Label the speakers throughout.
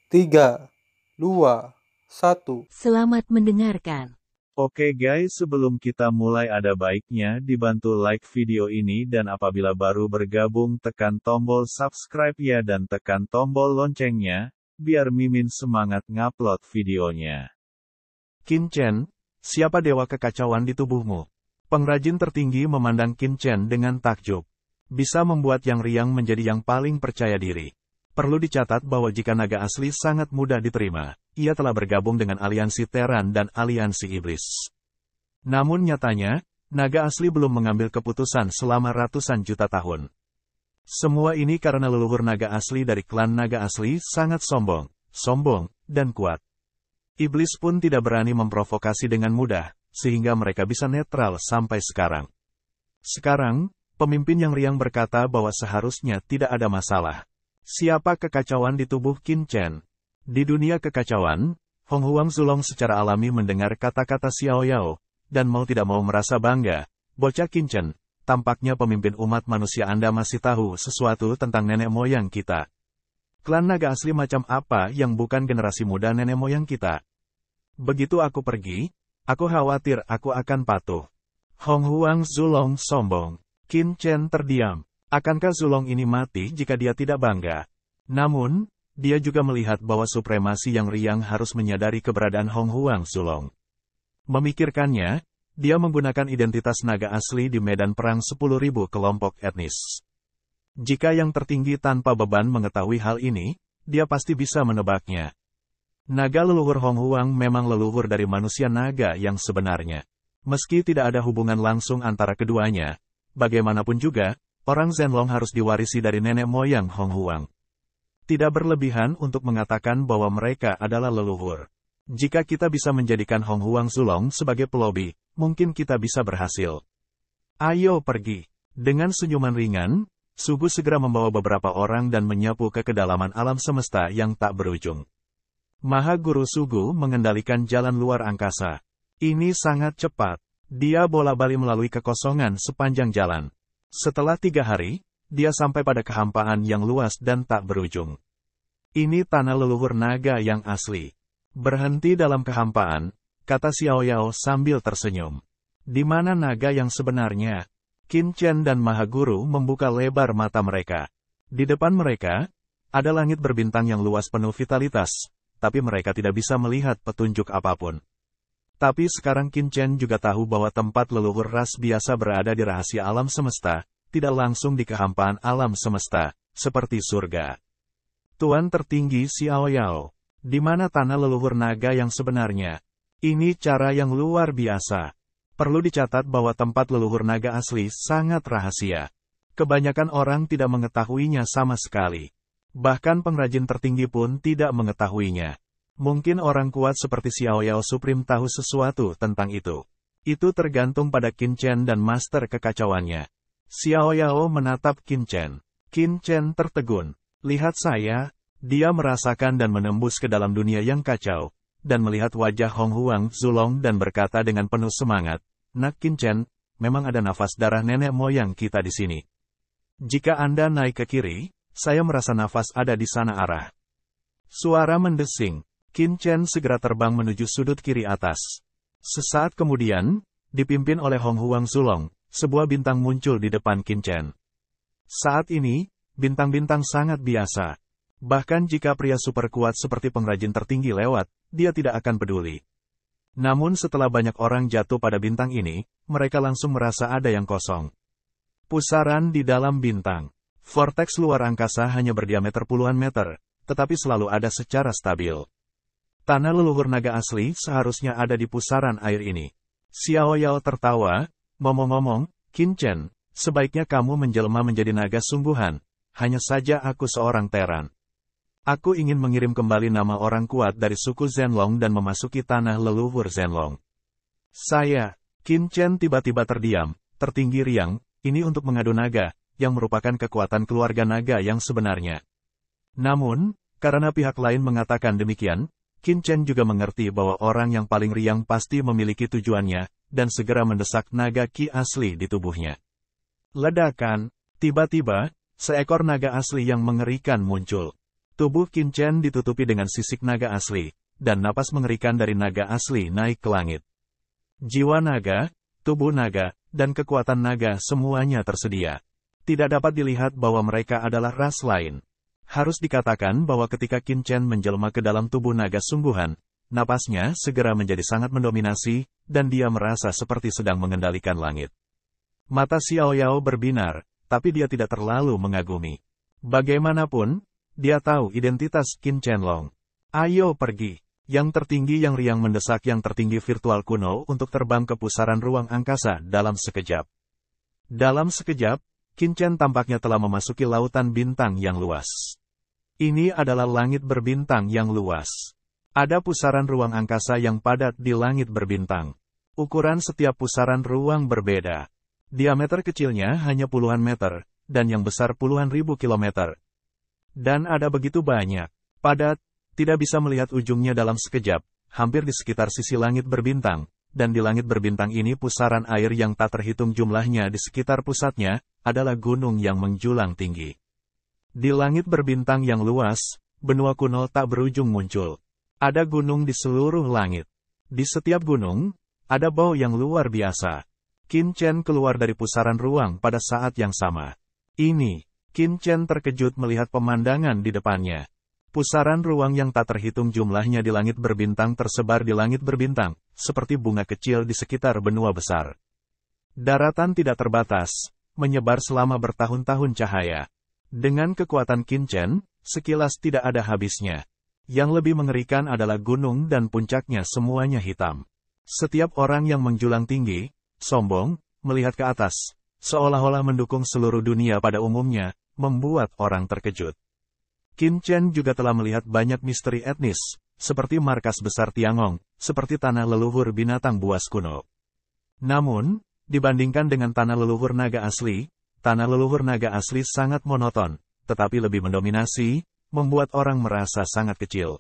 Speaker 1: 3, 2, 1.
Speaker 2: Selamat mendengarkan.
Speaker 3: Oke guys, sebelum kita mulai ada baiknya dibantu like video ini dan apabila baru bergabung tekan tombol subscribe ya dan tekan tombol loncengnya, biar Mimin semangat ngupload videonya. Qin Chen, siapa dewa kekacauan di tubuhmu? Pengrajin tertinggi memandang Qin Chen dengan takjub. Bisa membuat Yang Riang menjadi yang paling percaya diri. Perlu dicatat bahwa jika naga asli sangat mudah diterima, ia telah bergabung dengan aliansi Teran dan aliansi iblis. Namun nyatanya, naga asli belum mengambil keputusan selama ratusan juta tahun. Semua ini karena leluhur naga asli dari klan naga asli sangat sombong, dan kuat. Iblis pun tidak berani memprovokasi dengan mudah, sehingga mereka bisa netral sampai sekarang. Sekarang, pemimpin Yang Riang berkata bahwa seharusnya tidak ada masalah. Siapa kekacauan di tubuh Qin Chen? Di dunia kekacauan, Hong Huang Zulong secara alami mendengar kata-kata Xiao Yao, dan mau tidak mau merasa bangga. Bocah Qin Chen, tampaknya pemimpin umat manusia Anda masih tahu sesuatu tentang nenek moyang kita. Klan naga asli macam apa yang bukan generasi muda nenek moyang kita? Begitu aku pergi, aku khawatir aku akan patuh. Hong Huang Zulong sombong. Qin Chen terdiam. Akankah Zulong ini mati jika dia tidak bangga? Namun, dia juga melihat bahwa supremasi Yang Riang harus menyadari keberadaan Hong Huang Zulong. Memikirkannya, dia menggunakan identitas naga asli di medan perang 10.000 kelompok etnis. Jika Yang Tertinggi tanpa beban mengetahui hal ini, dia pasti bisa menebaknya. Naga leluhur Hong Huang memang leluhur dari manusia naga yang sebenarnya. Meski tidak ada hubungan langsung antara keduanya, bagaimanapun juga, orang Zhenlong harus diwarisi dari nenek moyang Hong Huang. Tidak berlebihan untuk mengatakan bahwa mereka adalah leluhur. Jika kita bisa menjadikan Hong Huang Zulong sebagai pelobi, mungkin kita bisa berhasil. Ayo pergi. Dengan senyuman ringan, Sugu segera membawa beberapa orang dan menyapu ke kedalaman alam semesta yang tak berujung. Maha Guru Sugu mengendalikan jalan luar angkasa. Ini sangat cepat. Dia bola-balik melalui kekosongan sepanjang jalan. Setelah 3 hari, dia sampai pada kehampaan yang luas dan tak berujung. Ini tanah leluhur naga yang asli. Berhenti dalam kehampaan, kata Xiao Yao sambil tersenyum. Di mana naga yang sebenarnya? Qin Chen dan Maha Guru membuka lebar mata mereka. Di depan mereka, ada langit berbintang yang luas penuh vitalitas, tapi mereka tidak bisa melihat petunjuk apapun. Tapi sekarang Qin Chen juga tahu bahwa tempat leluhur ras biasa berada di rahasia alam semesta, tidak langsung di kehampaan alam semesta, seperti surga. Tuan tertinggi Xiao Yao, di mana tanah leluhur naga yang sebenarnya? Ini cara yang luar biasa. Perlu dicatat bahwa tempat leluhur naga asli sangat rahasia. Kebanyakan orang tidak mengetahuinya sama sekali. Bahkan pengrajin tertinggi pun tidak mengetahuinya. Mungkin orang kuat seperti Xiao Yao Supreme tahu sesuatu tentang itu. Itu tergantung pada Qin Chen dan master kekacauannya. Xiao Yao menatap Qin Chen. Qin Chen tertegun. Lihat saya, dia merasakan dan menembus ke dalam dunia yang kacau, dan melihat wajah Hong Huang Zulong dan berkata dengan penuh semangat, Nak Qin Chen, memang ada nafas darah nenek moyang kita di sini. Jika Anda naik ke kiri, saya merasa nafas ada di sana arah. Suara mendesing. Qin Chen segera terbang menuju sudut kiri atas. Sesaat kemudian, dipimpin oleh Hong Huang Zulong, sebuah bintang muncul di depan Qin Chen. Saat ini, bintang-bintang sangat biasa. Bahkan jika pria super kuat seperti pengrajin tertinggi lewat, dia tidak akan peduli. Namun setelah banyak orang jatuh pada bintang ini, mereka langsung merasa ada yang kosong. Pusaran di dalam bintang. Vortex luar angkasa hanya berdiameter puluhan meter, tetapi selalu ada secara stabil. Tanah leluhur naga asli seharusnya ada di pusaran air ini. Xiao Yao tertawa, ngomong-ngomong, Qin Chen, sebaiknya kamu menjelma menjadi naga sungguhan, hanya saja aku seorang Teran. Aku ingin mengirim kembali nama orang kuat dari suku Zhenlong dan memasuki tanah leluhur Zhenlong. Saya, Qin Chen tiba-tiba terdiam, tertinggi riang, ini untuk mengadu naga, yang merupakan kekuatan keluarga naga yang sebenarnya. Namun, karena pihak lain mengatakan demikian, Qin Chen juga mengerti bahwa orang yang paling riang pasti memiliki tujuannya, dan segera mendesak naga Qi asli di tubuhnya. Ledakan, tiba-tiba, seekor naga asli yang mengerikan muncul. Tubuh Qin Chen ditutupi dengan sisik naga asli, dan napas mengerikan dari naga asli naik ke langit. Jiwa naga, tubuh naga, dan kekuatan naga semuanya tersedia. Tidak dapat dilihat bahwa mereka adalah ras lain. Harus dikatakan bahwa ketika Qin Chen menjelma ke dalam tubuh naga sungguhan, napasnya segera menjadi sangat mendominasi, dan dia merasa seperti sedang mengendalikan langit. Mata Xiao Yao berbinar, tapi dia tidak terlalu mengagumi. Bagaimanapun, dia tahu identitas Qin Chen. Ayo pergi. Yang tertinggi yang riang mendesak yang tertinggi virtual kuno untuk terbang ke pusaran ruang angkasa dalam sekejap. Dalam sekejap, Qin Chen tampaknya telah memasuki lautan bintang yang luas. Ini adalah langit berbintang yang luas. Ada pusaran ruang angkasa yang padat di langit berbintang. Ukuran setiap pusaran ruang berbeda. Diameter kecilnya hanya puluhan meter, dan yang besar puluhan ribu kilometer. Dan ada begitu banyak, padat, tidak bisa melihat ujungnya dalam sekejap, hampir di sekitar sisi langit berbintang, dan di langit berbintang ini pusaran air yang tak terhitung jumlahnya di sekitar pusatnya, adalah gunung yang menjulang tinggi. Di langit berbintang yang luas, benua kuno tak berujung muncul. Ada gunung di seluruh langit. Di setiap gunung, ada bau yang luar biasa. Qin Chen keluar dari pusaran ruang pada saat yang sama. Ini, Qin Chen terkejut melihat pemandangan di depannya. Pusaran ruang yang tak terhitung jumlahnya di langit berbintang tersebar di langit berbintang, seperti bunga kecil di sekitar benua besar. Daratan tidak terbatas, menyebar selama bertahun-tahun cahaya. Dengan kekuatan Qin Chen, sekilas tidak ada habisnya. Yang lebih mengerikan adalah gunung dan puncaknya semuanya hitam. Setiap orang yang menjulang tinggi, sombong, melihat ke atas, seolah-olah mendukung seluruh dunia pada umumnya, membuat orang terkejut. Qin Chen juga telah melihat banyak misteri etnis, seperti markas besar Tiangong, seperti tanah leluhur binatang buas kuno. Namun, dibandingkan dengan tanah leluhur naga asli sangat monoton, tetapi lebih mendominasi, membuat orang merasa sangat kecil.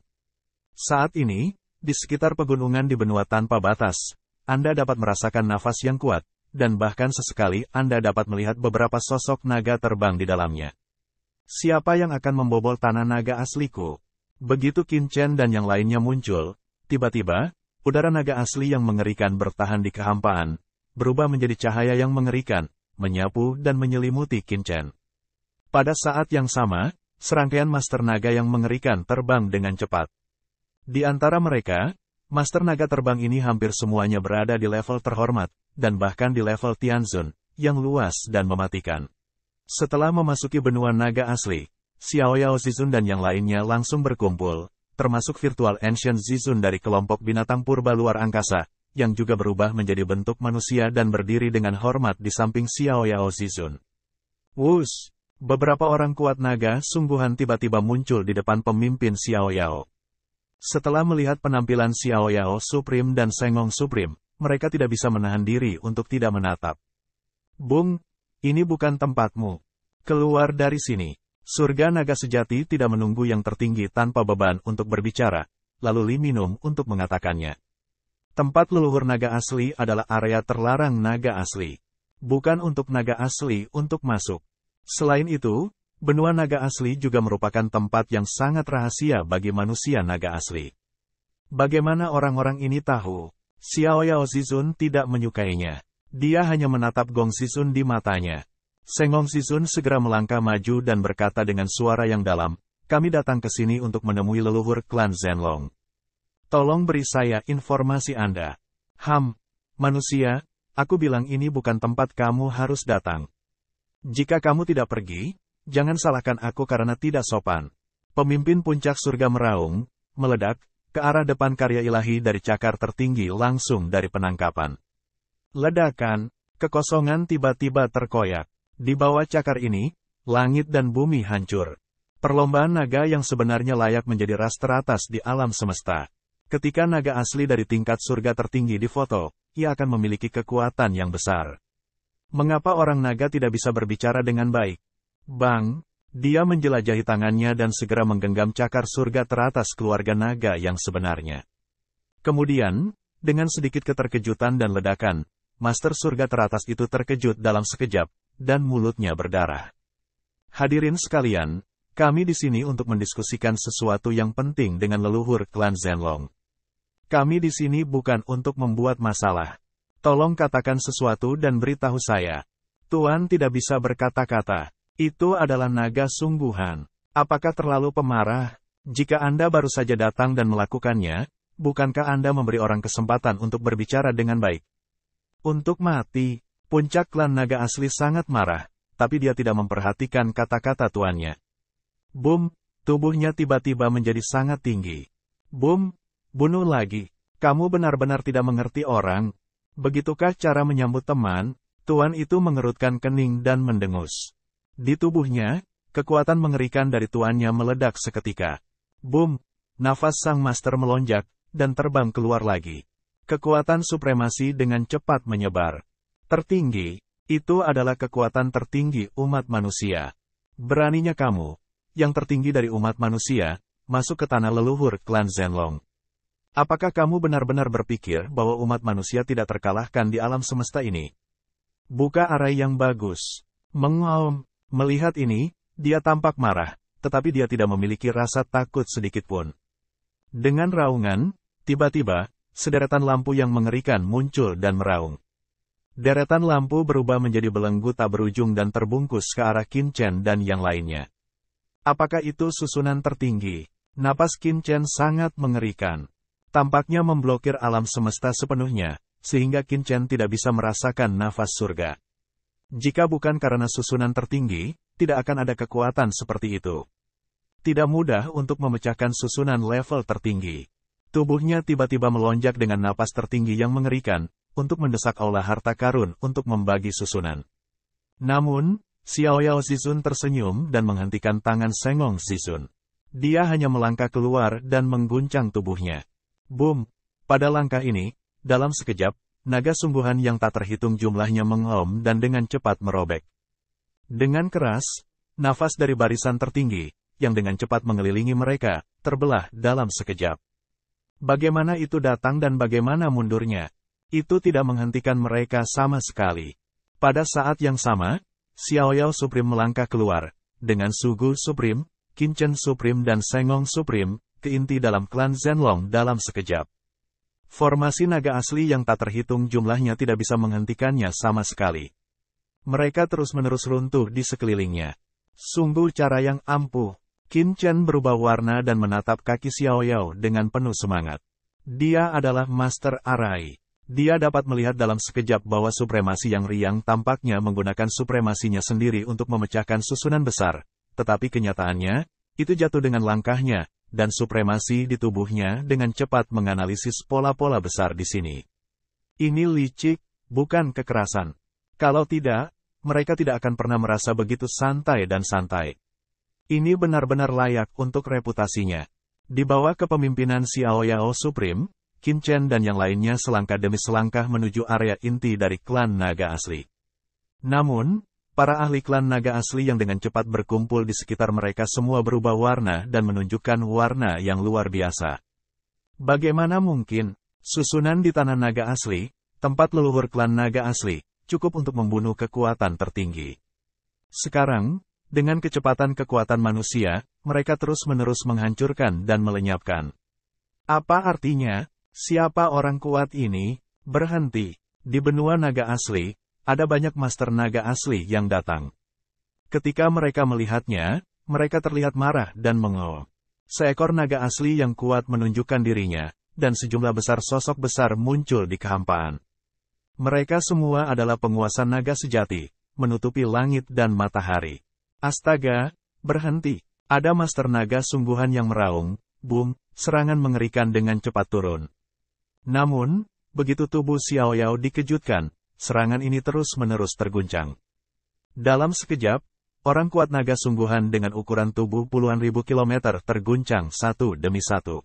Speaker 3: Saat ini, di sekitar pegunungan di benua tanpa batas, Anda dapat merasakan nafas yang kuat, dan bahkan sesekali Anda dapat melihat beberapa sosok naga terbang di dalamnya. Siapa yang akan membobol tanah naga asliku? Begitu Qin Chen dan yang lainnya muncul, tiba-tiba, udara naga asli yang mengerikan bertahan di kehampaan, berubah menjadi cahaya yang mengerikan, menyapu dan menyelimuti Qin Chen. Pada saat yang sama, serangkaian master naga yang mengerikan terbang dengan cepat. Di antara mereka, master naga terbang ini hampir semuanya berada di level terhormat, dan bahkan di level Tianzun, yang luas dan mematikan. Setelah memasuki benua naga asli, Xiao Yao Zizun dan yang lainnya langsung berkumpul, termasuk virtual Ancient Zizun dari kelompok binatang purba luar angkasa, yang juga berubah menjadi bentuk manusia dan berdiri dengan hormat di samping Xiao Yao Zizun. Wush! Beberapa orang kuat naga sungguhan tiba-tiba muncul di depan pemimpin Xiao Yao. Setelah melihat penampilan Xiao Yao Supreme dan Sengong Supreme, mereka tidak bisa menahan diri untuk tidak menatap. Bung! Ini bukan tempatmu. Keluar dari sini. Surga naga sejati tidak menunggu yang tertinggi tanpa beban untuk berbicara, lalu Li minum untuk mengatakannya. Tempat leluhur naga asli adalah area terlarang naga asli. Bukan untuk naga asli untuk masuk. Selain itu, benua naga asli juga merupakan tempat yang sangat rahasia bagi manusia naga asli. Bagaimana orang-orang ini tahu? Xiao Yao Zizun tidak menyukainya. Dia hanya menatap Gong Zizun di matanya. Sengong Zizun segera melangkah maju dan berkata dengan suara yang dalam, "Kami datang ke sini untuk menemui leluhur klan Zhenlong. Tolong beri saya informasi Anda." Manusia, aku bilang ini bukan tempat kamu harus datang. Jika kamu tidak pergi, jangan salahkan aku karena tidak sopan. Pemimpin puncak surga meraung, meledak, ke arah depan karya ilahi dari cakar tertinggi langsung dari penangkapan. Ledakan, kekosongan tiba-tiba terkoyak. Di bawah cakar ini, langit dan bumi hancur. Perlombaan naga yang sebenarnya layak menjadi ras teratas di alam semesta. Ketika naga asli dari tingkat surga tertinggi difoto, ia akan memiliki kekuatan yang besar. Mengapa orang naga tidak bisa berbicara dengan baik? Bang! Dia menjelajahi tangannya dan segera menggenggam cakar surga teratas keluarga naga yang sebenarnya. Kemudian, dengan sedikit keterkejutan dan ledakan, Master surga teratas itu terkejut dalam sekejap, dan mulutnya berdarah. Hadirin sekalian, Kami di sini untuk mendiskusikan sesuatu yang penting dengan leluhur klan Zenlong. Kami di sini bukan untuk membuat masalah. Tolong katakan sesuatu dan beritahu saya. Tuan tidak bisa berkata-kata. Itu adalah naga sungguhan. Apakah terlalu pemarah? Jika Anda baru saja datang dan melakukannya, bukankah Anda memberi orang kesempatan untuk berbicara dengan baik? Untuk mati, puncak klan naga asli sangat marah, tapi dia tidak memperhatikan kata-kata tuannya. Boom, tubuhnya tiba-tiba menjadi sangat tinggi. Boom, bunuh lagi. Kamu benar-benar tidak mengerti orang. Begitukah cara menyambut teman? Tuan itu mengerutkan kening dan mendengus. Di tubuhnya, kekuatan mengerikan dari tuannya meledak seketika. Boom, nafas sang master melonjak, dan terbang keluar lagi. Kekuatan supremasi dengan cepat menyebar. Tertinggi, itu adalah kekuatan tertinggi umat manusia. Beraninya kamu, yang tertinggi dari umat manusia, masuk ke tanah leluhur klan Zenlong. Apakah kamu benar-benar berpikir bahwa umat manusia tidak terkalahkan di alam semesta ini? Buka arai yang bagus. Mengaum. Melihat ini, dia tampak marah, tetapi dia tidak memiliki rasa takut sedikitpun. Dengan raungan, tiba-tiba, sederetan lampu yang mengerikan muncul dan meraung. Deretan lampu berubah menjadi belenggu tak berujung dan terbungkus ke arah Qin Chen dan yang lainnya. Apakah itu susunan tertinggi? Napas Qin Chen sangat mengerikan. Tampaknya memblokir alam semesta sepenuhnya, sehingga Qin Chen tidak bisa merasakan nafas surga. Jika bukan karena susunan tertinggi, tidak akan ada kekuatan seperti itu. Tidak mudah untuk memecahkan susunan level tertinggi. Tubuhnya tiba-tiba melonjak dengan napas tertinggi yang mengerikan, untuk mendesak aula harta karun untuk membagi susunan. Namun, Xiao Yao Zizun tersenyum dan menghentikan tangan Sengong Zizun. Dia hanya melangkah keluar dan mengguncang tubuhnya. Boom! Pada langkah ini, dalam sekejap, naga sungguhan yang tak terhitung jumlahnya mengaum dan dengan cepat merobek. Dengan keras, nafas dari barisan tertinggi, yang dengan cepat mengelilingi mereka, terbelah dalam sekejap. Bagaimana itu datang dan bagaimana mundurnya? Itu tidak menghentikan mereka sama sekali. Pada saat yang sama, Xiao Yao Supreme melangkah keluar, dengan Sugu Supreme, Qin Chen Supreme dan Sengong Supreme, ke inti dalam klan Zenlong dalam sekejap. Formasi naga asli yang tak terhitung jumlahnya tidak bisa menghentikannya sama sekali. Mereka terus-menerus runtuh di sekelilingnya. Sungguh cara yang ampuh. Qin Chen berubah warna dan menatap kaki Xiao Yao dengan penuh semangat. Dia adalah Master Arai. Dia dapat melihat dalam sekejap bahwa supremasi yang riang tampaknya menggunakan supremasinya sendiri untuk memecahkan susunan besar. Tetapi kenyataannya, itu jatuh dengan langkahnya, dan supremasi di tubuhnya dengan cepat menganalisis pola-pola besar di sini. Ini licik, bukan kekerasan. Kalau tidak, mereka tidak akan pernah merasa begitu santai dan santai. Ini benar-benar layak untuk reputasinya. Di bawah kepemimpinan Xiao Yao Supreme, Qin Chen dan yang lainnya selangkah demi selangkah menuju area inti dari klan naga asli. Namun, para ahli klan naga asli yang dengan cepat berkumpul di sekitar mereka semua berubah warna dan menunjukkan warna yang luar biasa. Bagaimana mungkin, susunan di tanah naga asli, tempat leluhur klan naga asli, cukup untuk membunuh kekuatan tertinggi. Sekarang, dengan kecepatan kekuatan manusia, mereka terus-menerus menghancurkan dan melenyapkan. Apa artinya? Siapa orang kuat ini? Berhenti. Di benua naga asli, ada banyak master naga asli yang datang. Ketika mereka melihatnya, mereka terlihat marah dan mengeluh. Seekor naga asli yang kuat menunjukkan dirinya, dan sejumlah besar sosok besar muncul di kehampaan. Mereka semua adalah penguasa naga sejati, menutupi langit dan matahari. Astaga, berhenti. Ada master naga sungguhan yang meraung, boom, serangan mengerikan dengan cepat turun. Namun, begitu tubuh Xiao Yao dikejutkan, serangan ini terus-menerus terguncang. Dalam sekejap, orang kuat naga sungguhan dengan ukuran tubuh puluhan ribu kilometer terguncang satu demi satu.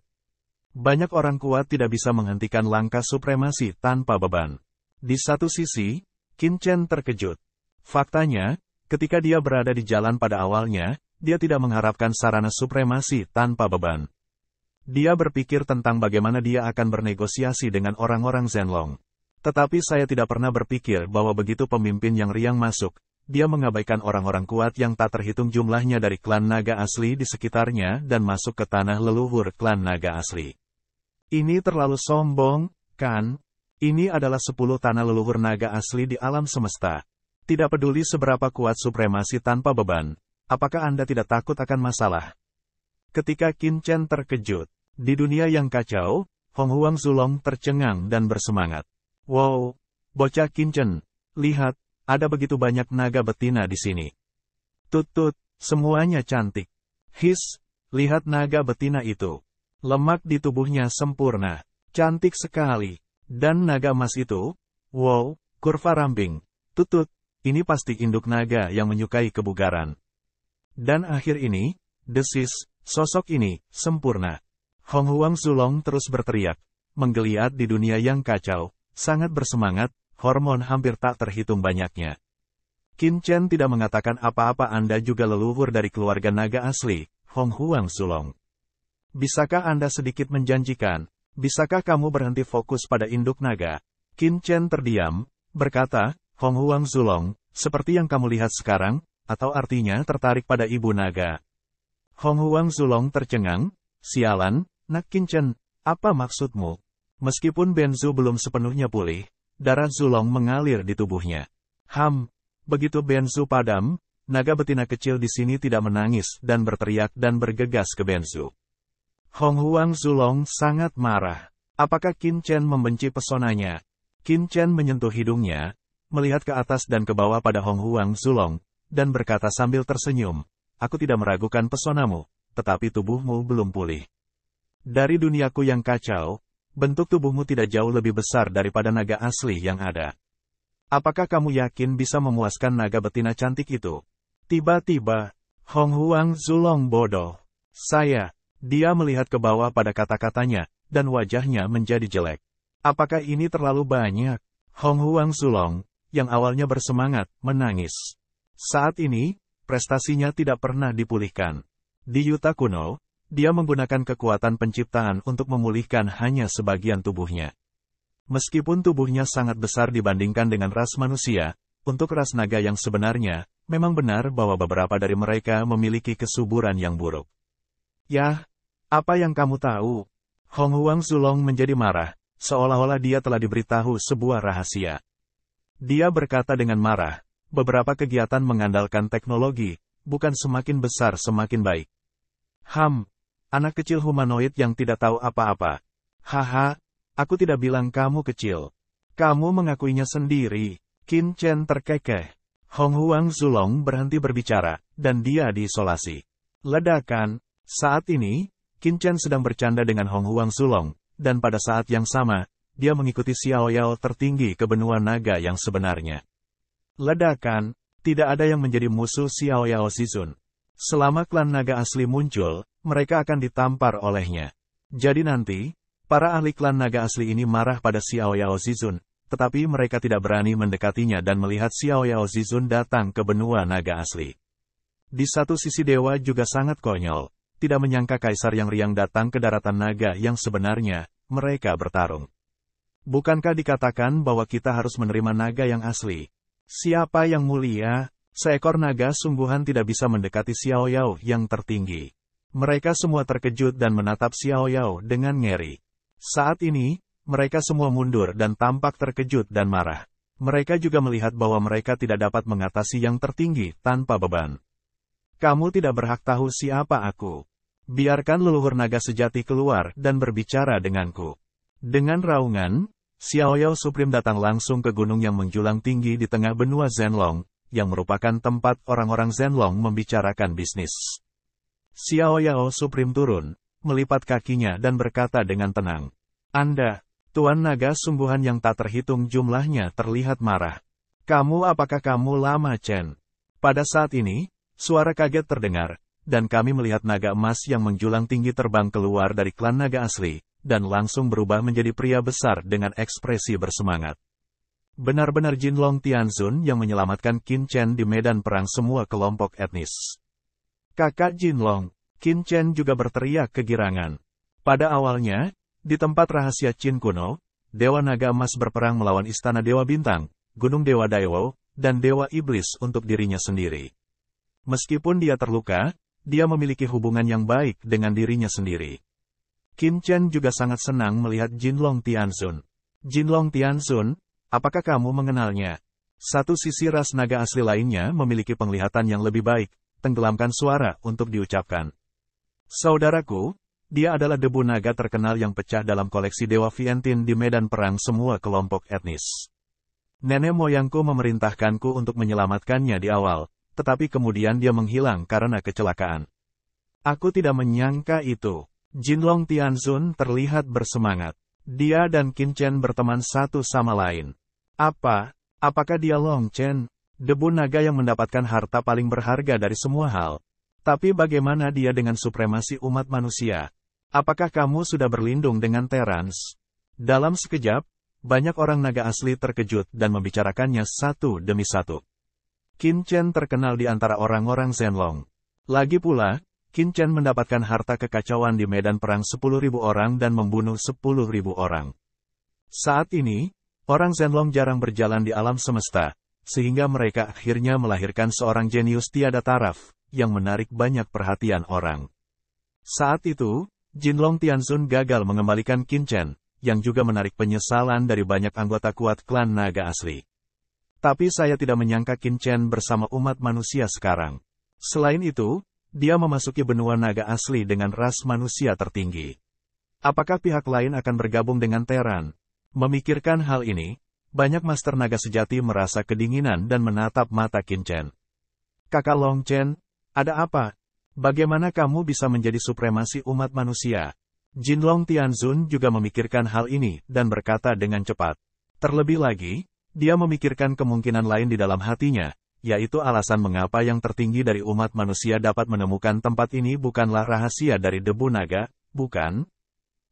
Speaker 3: Banyak orang kuat tidak bisa menghentikan langkah supremasi tanpa beban. Di satu sisi, Qin Chen terkejut. Faktanya, ketika dia berada di jalan pada awalnya, dia tidak mengharapkan sarana supremasi tanpa beban. Dia berpikir tentang bagaimana dia akan bernegosiasi dengan orang-orang Zenlong. Tetapi saya tidak pernah berpikir bahwa begitu pemimpin yang riang masuk, dia mengabaikan orang-orang kuat yang tak terhitung jumlahnya dari klan naga asli di sekitarnya dan masuk ke tanah leluhur klan naga asli. Ini terlalu sombong, kan? Ini adalah 10 tanah leluhur naga asli di alam semesta. Tidak peduli seberapa kuat supremasi tanpa beban, apakah Anda tidak takut akan masalah? Ketika Qin Chen terkejut, di dunia yang kacau, Hong Huang Zulong tercengang dan bersemangat. Wow, bocah Qin Chen, lihat, ada begitu banyak naga betina di sini. Tut-tut, semuanya cantik. His, lihat naga betina itu. Lemak di tubuhnya sempurna, cantik sekali. Dan naga emas itu, wow, kurva ramping. Tutut, ini pasti induk naga yang menyukai kebugaran. Dan akhir ini, desis, sosok ini, sempurna. Hong Huang Zulong terus berteriak, menggeliat di dunia yang kacau, sangat bersemangat, hormon hampir tak terhitung banyaknya. Qin Chen tidak mengatakan apa-apa. Anda juga leluhur dari keluarga naga asli, Hong Huang Zulong. Bisakah Anda sedikit menjanjikan? Bisakah kamu berhenti fokus pada induk naga? Qin Chen terdiam, berkata, Hong Huang Zulong, seperti yang kamu lihat sekarang, atau artinya tertarik pada ibu naga. Hong Huang Zulong tercengang, sialan, nak Qin Chen, apa maksudmu? Meskipun Benzu belum sepenuhnya pulih, darah Zulong mengalir di tubuhnya. Begitu Benzu padam, naga betina kecil di sini tidak menangis dan berteriak dan bergegas ke Benzu. Hong Huang Zulong sangat marah. Apakah Qin Chen membenci pesonanya? Qin Chen menyentuh hidungnya, melihat ke atas dan ke bawah pada Hong Huang Zulong, dan berkata sambil tersenyum, aku tidak meragukan pesonamu, tetapi tubuhmu belum pulih. Dari duniaku yang kacau, bentuk tubuhmu tidak jauh lebih besar daripada naga asli yang ada. Apakah kamu yakin bisa memuaskan naga betina cantik itu? Tiba-tiba, Hong Huang Zulong bodoh. Dia melihat ke bawah pada kata-katanya, dan wajahnya menjadi jelek. Apakah ini terlalu banyak? Hong Huang Zulong, yang awalnya bersemangat, menangis. Saat ini, prestasinya tidak pernah dipulihkan. Di Yuta kuno, dia menggunakan kekuatan penciptaan untuk memulihkan hanya sebagian tubuhnya. Meskipun tubuhnya sangat besar dibandingkan dengan ras manusia, untuk ras naga yang sebenarnya, memang benar bahwa beberapa dari mereka memiliki kesuburan yang buruk. Yah, apa yang kamu tahu? Hong Huang Zulong menjadi marah, seolah-olah dia telah diberitahu sebuah rahasia. Dia berkata dengan marah, beberapa kegiatan mengandalkan teknologi, bukan semakin besar semakin baik. Anak kecil humanoid yang tidak tahu apa-apa. Haha, aku tidak bilang kamu kecil. Kamu mengakuinya sendiri. Qin Chen terkekeh. Hong Huang Zulong berhenti berbicara, dan dia diisolasi. Ledakan. Saat ini, Qin Chen sedang bercanda dengan Hong Huang Zulong, dan pada saat yang sama, dia mengikuti Xiao Yao tertinggi ke benua naga yang sebenarnya. Ledakan, tidak ada yang menjadi musuh Xiao Yao Zizun. Selama klan naga asli muncul, mereka akan ditampar olehnya. Jadi nanti, para ahli klan naga asli ini marah pada Xiao Yao Zizun, tetapi mereka tidak berani mendekatinya dan melihat Xiao Yao Zizun datang ke benua naga asli. Di satu sisi dewa juga sangat konyol. Tidak menyangka kaisar yang riang datang ke daratan naga yang sebenarnya, mereka bertarung. Bukankah dikatakan bahwa kita harus menerima naga yang asli? Siapa yang mulia? Seekor naga sungguhan tidak bisa mendekati Xiao Yao yang tertinggi. Mereka semua terkejut dan menatap Xiao Yao dengan ngeri. Saat ini, mereka semua mundur dan tampak terkejut dan marah. Mereka juga melihat bahwa mereka tidak dapat mengatasi yang tertinggi tanpa beban. Kamu tidak berhak tahu siapa aku. Biarkan leluhur naga sejati keluar dan berbicara denganku. Dengan raungan, Xiao Yao Supreme datang langsung ke gunung yang menjulang tinggi di tengah benua Zhenlong, yang merupakan tempat orang-orang Zhenlong membicarakan bisnis. Xiao Yao Supreme turun, melipat kakinya dan berkata dengan tenang. Anda, Tuan Naga sungguhan yang tak terhitung jumlahnya terlihat marah. Apakah kamu Lama Chen? Pada saat ini, suara kaget terdengar, dan kami melihat naga emas yang menjulang tinggi terbang keluar dari klan naga asli, dan langsung berubah menjadi pria besar dengan ekspresi bersemangat. Benar-benar Jinlong Tianzun yang menyelamatkan Qin Chen di medan perang semua kelompok etnis. Kakak Jinlong, Qin Chen juga berteriak kegirangan. Pada awalnya, di tempat rahasia Qin kuno, Dewa Naga Emas berperang melawan Istana Dewa Bintang, Gunung Dewa Daiwo, dan Dewa Iblis untuk dirinya sendiri. Meskipun dia terluka, dia memiliki hubungan yang baik dengan dirinya sendiri. Qin Chen juga sangat senang melihat Jinlong Tianzun. Jinlong Tianzun, apakah kamu mengenalnya? Satu sisi ras naga asli lainnya memiliki penglihatan yang lebih baik, tenggelamkan suara untuk diucapkan. Saudaraku, dia adalah debu naga terkenal yang pecah dalam koleksi Dewa Vientiane di medan perang semua kelompok etnis. Nenek moyangku memerintahkanku untuk menyelamatkannya di awal, tetapi kemudian dia menghilang karena kecelakaan. Aku tidak menyangka itu. Jinlong Tianzun terlihat bersemangat. Dia dan Qin Chen berteman satu sama lain. Apakah dia Long Chen, debu naga yang mendapatkan harta paling berharga dari semua hal? Tapi bagaimana dia dengan supremasi umat manusia? Apakah kamu sudah berlindung dengan Terrans? Dalam sekejap, banyak orang naga asli terkejut dan membicarakannya satu demi satu. Qin Chen terkenal di antara orang-orang Zenlong. Lagi pula, Qin Chen mendapatkan harta kekacauan di medan perang 10.000 orang dan membunuh 10.000 orang. Saat ini, orang Zenlong jarang berjalan di alam semesta, sehingga mereka akhirnya melahirkan seorang jenius tiada taraf, yang menarik banyak perhatian orang. Saat itu, Jinlong Tianzun gagal mengembalikan Qin Chen, yang juga menarik penyesalan dari banyak anggota kuat klan naga asli. Tapi saya tidak menyangka Qin Chen bersama umat manusia sekarang. Selain itu, dia memasuki benua naga asli dengan ras manusia tertinggi. Apakah pihak lain akan bergabung dengan Terran? Memikirkan hal ini, banyak master naga sejati merasa kedinginan dan menatap mata Qin Chen. Kakak Long Chen, ada apa? Bagaimana kamu bisa menjadi supremasi umat manusia? Jinlong Tianzun juga memikirkan hal ini dan berkata dengan cepat. Terlebih lagi, dia memikirkan kemungkinan lain di dalam hatinya, yaitu alasan mengapa yang tertinggi dari umat manusia dapat menemukan tempat ini bukanlah rahasia dari debu naga, bukan?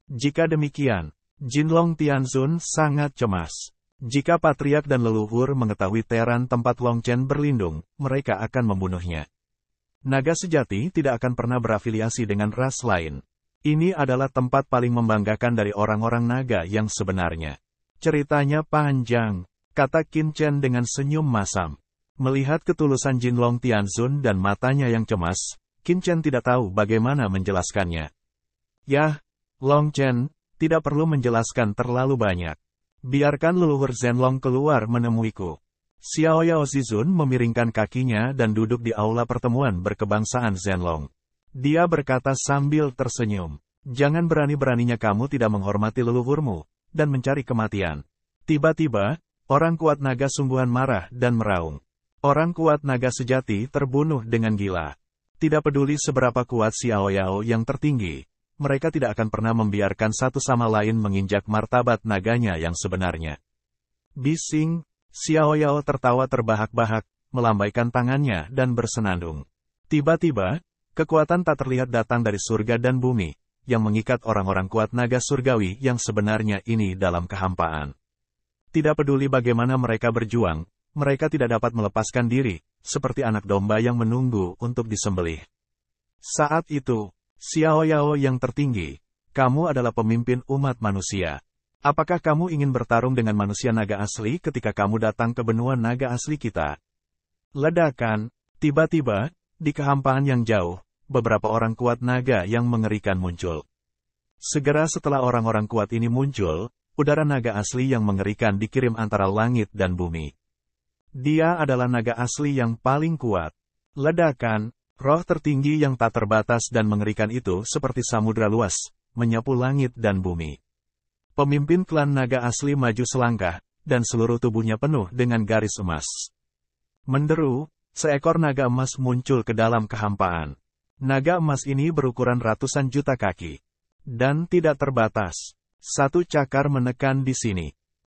Speaker 3: Jika demikian, Jinlong Tianzun sangat cemas. Jika patriark dan leluhur mengetahui Terran tempat Long Chen berlindung, mereka akan membunuhnya. Naga sejati tidak akan pernah berafiliasi dengan ras lain. Ini adalah tempat paling membanggakan dari orang-orang naga yang sebenarnya. Ceritanya panjang, kata Qin Chen dengan senyum masam. Melihat ketulusan Jinlong Tianzun dan matanya yang cemas, Qin Chen tidak tahu bagaimana menjelaskannya. Yah, Long Chen, tidak perlu menjelaskan terlalu banyak. Biarkan leluhur Zenlong keluar menemuiku. Xiao Yao Zizun memiringkan kakinya dan duduk di aula pertemuan berkebangsaan Zenlong. Dia berkata sambil tersenyum. Jangan berani-beraninya kamu tidak menghormati leluhurmu, dan mencari kematian. Tiba-tiba, orang kuat naga sungguhan marah dan meraung. Orang kuat naga sejati terbunuh dengan gila. Tidak peduli seberapa kuat Xiao Yao yang tertinggi, mereka tidak akan pernah membiarkan satu sama lain menginjak martabat naganya yang sebenarnya. Bising, Xiao Yao tertawa terbahak-bahak, melambaikan tangannya dan bersenandung. Tiba-tiba, kekuatan tak terlihat datang dari surga dan bumi, yang mengikat orang-orang kuat naga surgawi yang sebenarnya ini dalam kehampaan. Tidak peduli bagaimana mereka berjuang, mereka tidak dapat melepaskan diri, seperti anak domba yang menunggu untuk disembelih. Saat itu, Xiao Yao yang tertinggi, kamu adalah pemimpin umat manusia. Apakah kamu ingin bertarung dengan manusia naga asli ketika kamu datang ke benua naga asli kita? Ledakan, tiba-tiba, di kehampaan yang jauh, beberapa orang kuat naga yang mengerikan muncul. Segera setelah orang-orang kuat ini muncul, udara naga asli yang mengerikan dikirim antara langit dan bumi. Dia adalah naga asli yang paling kuat. Ledakan, roh tertinggi yang tak terbatas dan mengerikan itu seperti samudra luas, menyapu langit dan bumi. Pemimpin klan naga asli maju selangkah, dan seluruh tubuhnya penuh dengan garis emas. Menderu, seekor naga emas muncul ke dalam kehampaan. Naga emas ini berukuran ratusan juta kaki. Dan tidak terbatas. Satu cakar menekan di sini.